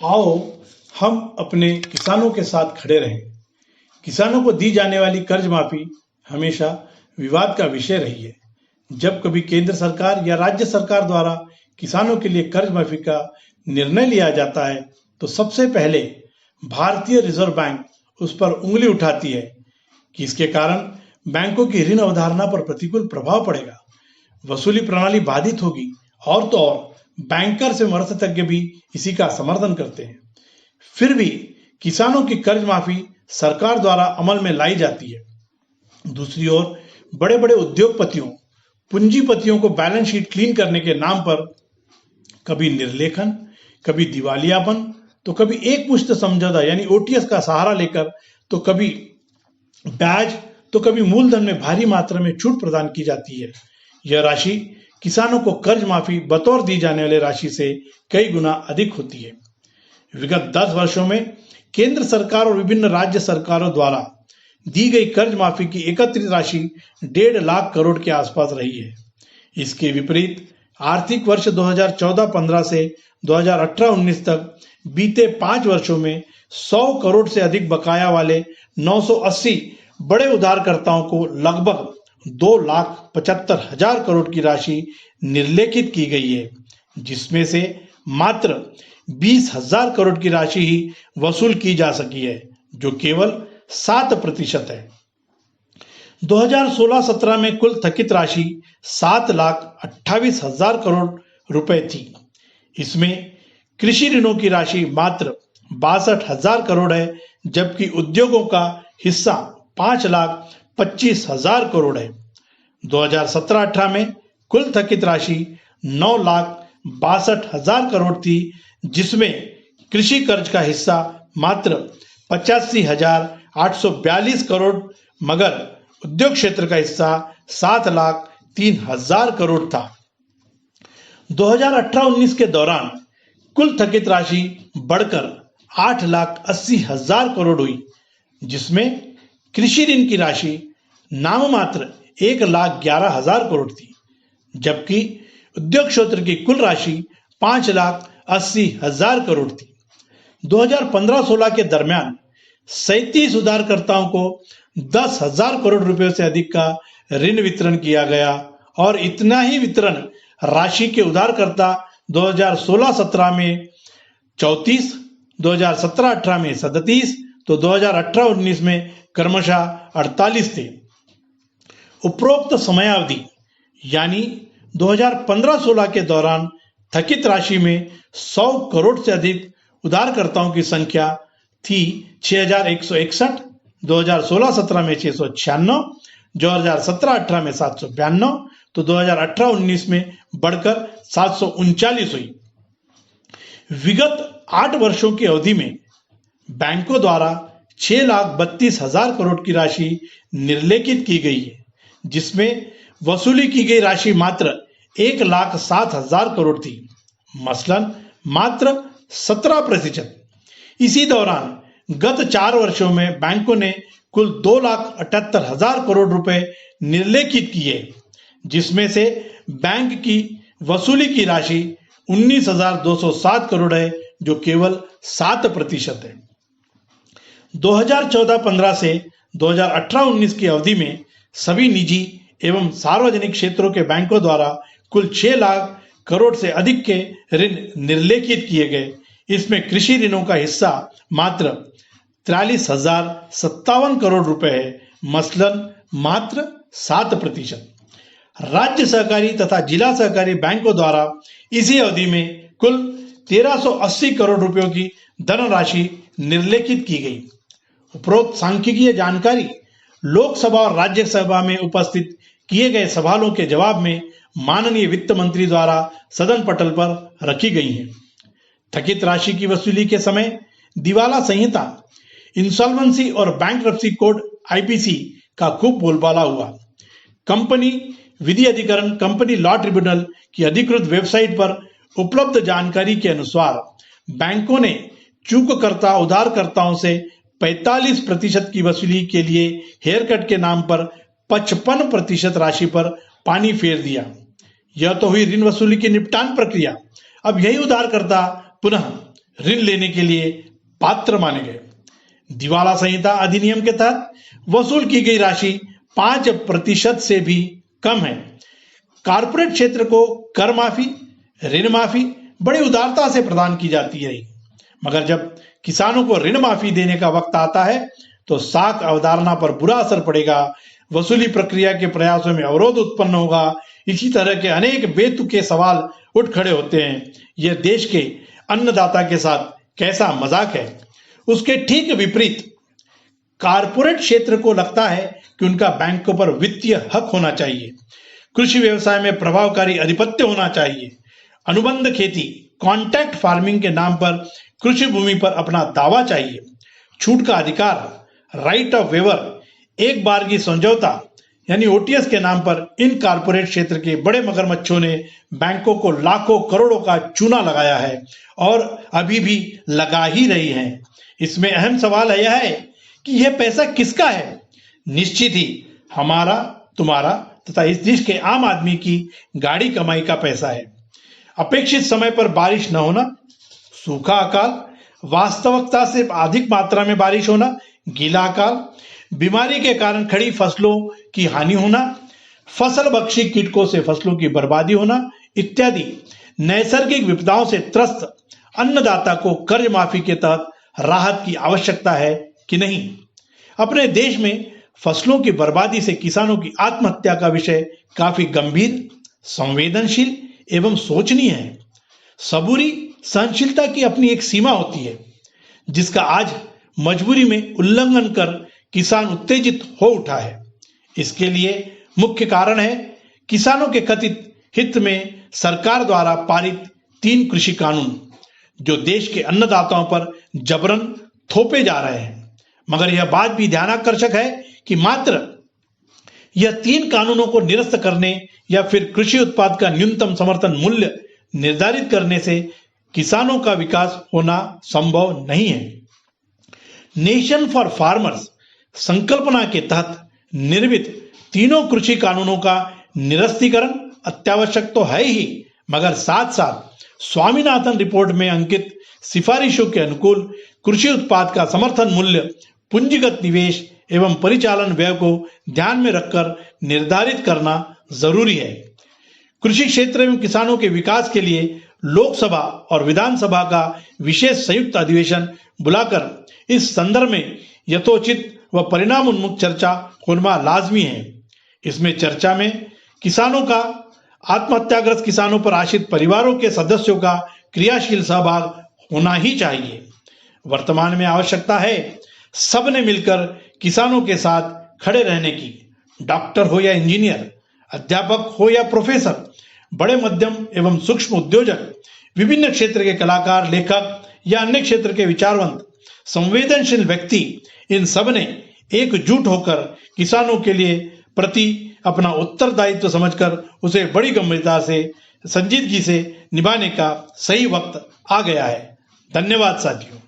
आओ हम अपने किसानों के साथ खड़े रहें। किसानों को दी जाने वाली कर्ज माफी हमेशा विवाद का विषय रही है। जब कभी केंद्र सरकार या राज्य सरकार द्वारा किसानों के लिए कर्ज माफी का निर्णय लिया जाता है तो सबसे पहले भारतीय रिजर्व बैंक उस पर उंगली उठाती है कि इसके कारण बैंकों की ऋण अवधारणा पर प्रतिकूल प्रभाव पड़ेगा, वसूली प्रणाली बाधित होगी और तो और बैंकर से विशेषज्ञ भी इसी का समर्थन करते हैं। फिर भी किसानों की कर्ज माफी सरकार द्वारा अमल में लाई जाती है। दूसरी ओर बड़े बड़े उद्योगपतियों, पूंजीपतियों को बैलेंस शीट क्लीन करने के नाम पर कभी निर्लेखन, कभी दिवालियापन, तो कभी एक मुश्त समझौता यानी ओटीएस का सहारा लेकर, तो कभी ब्याज, तो कभी मूलधन में भारी मात्रा में छूट प्रदान की जाती है। यह राशि किसानों को कर्ज माफी बतौर दी जाने वाली राशि से कई गुना अधिक होती है। विगत 10 वर्षों में केंद्र सरकार और विभिन्न राज्य सरकारों द्वारा दी गई कर्ज माफी की एकत्रित राशि 1.5 लाख करोड़ के आसपास रही है। इसके विपरीत आर्थिक वर्ष 2014-15 से 2018-19 तक बीते 5 वर्षों में 100 करोड़ से अधिक बकाया वाले 980 बड़े उधारकर्ताओं को लगभग 2,75,000 करोड़ की राशि निर्लेखित की गई है, जिसमें से मात्र 20,000 करोड़ की राशि ही वसूल की जा सकी है, जो केवल 7% है। 2016-17 में कुल थकित राशि 7,28,000 करोड़ रुपए थी। इसमें कृषि ऋणों की राशि मात्र 62,000 करोड़ है, जबकि उद्योगों का हिस्सा 5,25,000 करोड़ है। 2017-18 में कुल थकित राशि 9,62,000 करोड़ थी, जिसमें कृषि कर्ज का हिस्सा मात्र 85,842 करोड़, मगर उद्योग क्षेत्र का हिस्सा 7,03,000 करोड़ था। 2018-19 के दौरान कुल थकित राशि बढ़कर 8,80,000 करोड़ हुई, जिसमें कृषि ऋण की राशि नाम मात्र 1,11,000 करोड़ थी, जबकि उद्योग क्षेत्र की कुल राशि 5,80,000 करोड़ थी। 2015-16 के दरमियान 37 उधारकर्ताओं को 10,000 करोड़ रुपए से अधिक का ऋण वितरण किया गया और इतना ही वितरण राशि के उधारकर्ता 2016-17 में 34, 2017-18 में 37, तो 2018-19 में क्रमशः 48 थे। उपरोक्त समयावधि यानी 2015-16 के दौरान थकित राशि में 100 करोड़ से अधिक उधारकर्ताओं की संख्या थी 6,161, 2016-17 में 696, 2017-18 में 792, तो 2018-19 में बढ़कर 739 हुई। विगत 8 वर्षों की अवधि में बैंकों द्वारा 6,32,000 करोड़ की राशि निर्लेखित की गई है, जिसमें वसूली की गई राशि मात्र 1,07,000 करोड़ थी, मसलन मात्र 17%। इसी दौरान गत 4 वर्षों में बैंकों ने कुल 2,78,000 करोड़ रुपए निर्लेखित किए, जिसमें से बैंक की वसूली की राशि 19,207 करोड़ है, जो केवल 7% है। 2014-15 से 2018-19 की अवधि में सभी निजी एवं सार्वजनिक क्षेत्रों के बैंकों द्वारा कुल 6 लाख करोड़ से अधिक के ऋण निर्लेखित किए गए। इसमें कृषि ऋणों का हिस्सा मात्र 43,057 करोड़ रुपए है, मसलन मात्र 7%। राज्य सहकारी तथा जिला सहकारी बैंकों द्वारा इसी अवधि में कुल 1,380 करोड़ रुपयों की धनराशि निर्लेखित की गई। उपरोक्त सांख्यिकीय जानकारी लोकसभा और राज्यसभा में उपस्थित किए गए सवालों के जवाब में माननीय वित्त मंत्री द्वारा सदन पटल पर रखी गई हैं। थकित राशि की वसूली के समय दिवाला संहिता, इंसॉल्वेंसी और बैंक्रप्सी कोड आईपीसी का खूब बोलबाला हुआ। कंपनी विधि अधिकरण कंपनी लॉ ट्रिब्यूनल की अधिकृत वेबसाइट पर उपलब्ध जानकारी के अनुसार बैंकों ने चूककर्ता उधारकर्ताओं से 45% की वसूली के लिए हेयर कट के नाम पर 55% राशि पर पानी फेर दिया। यह तो हुई ऋण वसूली की निपटान प्रक्रिया। अब यही उधारकर्ता पुनः ऋण लेने के लिए पात्र माने गए। दिवाला संहिता अधिनियम के तहत वसूल की गई राशि 5% से भी कम है। कारपोरेट क्षेत्र को कर माफी, ऋण माफी बड़ी उदारता से प्रदान की जाती रही, मगर जब किसानों को ऋण माफी देने का वक्त आता है तो साख अवधारणा पर बुरा असर पड़ेगा, वसूली प्रक्रिया के प्रयासों में अवरोध उत्पन्न होगा। इसी तरह के अनेक बेतुके सवाल उठ खड़े होते हैं। यह देश के अन्नदाता के साथ कैसा मजाक है। उसके ठीक विपरीत कारपोरेट क्षेत्र को लगता है कि उनका बैंकों पर वित्तीय हक होना चाहिए, कृषि व्यवसाय में प्रभावकारी आधिपत्य होना चाहिए, अनुबंध खेती कॉन्ट्रैक्ट फार्मिंग के नाम पर कृषि भूमि पर अपना दावा चाहिए, छूट का अधिकार राइट ऑफ वेवर, एक बार की समझौता यानी ओटीएस के नाम पर इन कारपोरेट क्षेत्र के बड़े मगरमच्छों ने बैंकों को लाखों करोड़ों का चूना लगाया है और अभी भी लगा ही रही हैं। इसमें अहम सवाल यह है कि यह पैसा किसका है। निश्चित ही हमारा, तुम्हारा तथा इस देश के आम आदमी की गाड़ी कमाई का पैसा है। अपेक्षित समय पर बारिश न होना, सूखा अकाल, वास्तविकता से अधिक मात्रा में बारिश होना, गीला अकाल, बीमारी के कारण खड़ी फसलों की हानि होना, फसल भक्षी कीटकों से फसलों की बर्बादी होना इत्यादि नैसर्गिक विपदाओं से त्रस्त अन्नदाता को कर्ज माफी के तहत राहत की आवश्यकता है कि नहीं। अपने देश में फसलों की बर्बादी से किसानों की आत्महत्या का विषय काफी गंभीर, संवेदनशील एवं सोचनीय है। सबूरी सहनशीलता की अपनी एक सीमा होती है, जिसका आज मजबूरी में उल्लंघन कर किसान उत्तेजित हो उठा है। इसके लिए मुख्य कारण है किसानों के कथित हित में सरकार द्वारा पारित 3 कृषि कानून, जो देश के अन्नदाताओं पर जबरन थोपे जा रहे हैं। मगर यह बात भी ध्यानाकर्षक है कि मात्र यह 3 कानूनों को निरस्त करने या फिर कृषि उत्पाद का न्यूनतम समर्थन मूल्य निर्धारित करने से किसानों का विकास होना संभव नहीं है। नेशन फॉर फार्मर्स संकल्पना के तहत निर्मित तीनों कृषि कानूनों का निरस्तीकरण अत्यावश्यक तो है ही, मगर साथ साथ स्वामीनाथन रिपोर्ट में अंकित सिफारिशों के अनुकूल कृषि उत्पाद का समर्थन मूल्य, पूंजीगत निवेश एवं परिचालन व्यय को ध्यान में रखकर निर्धारित करना जरूरी है। कृषि क्षेत्र एवं किसानों के विकास के लिए लोकसभा और विधानसभा का विशेष संयुक्त अधिवेशन बुलाकर इस संदर्भ में यथोचित व परिणाम उन्मुख चर्चा होना लाजमी है। इसमें चर्चा में किसानों का, आत्महत्याग्रस्त किसानों पर आश्रित परिवारों के सदस्यों का क्रियाशील सहभाग होना ही चाहिए। वर्तमान में आवश्यकता है सबने मिलकर किसानों के साथ खड़े रहने की। डॉक्टर हो या इंजीनियर, अध्यापक हो या प्रोफेसर, बड़े मध्यम एवं सूक्ष्म उद्योजक, विभिन्न क्षेत्र के कलाकार, लेखक या अन्य क्षेत्र के विचारवंत, संवेदनशील व्यक्ति, इन सब ने एकजुट होकर किसानों के लिए प्रति अपना उत्तरदायित्व समझकर उसे बड़ी गंभीरता से, संजीदगी से निभाने का सही वक्त आ गया है। धन्यवाद साथियों।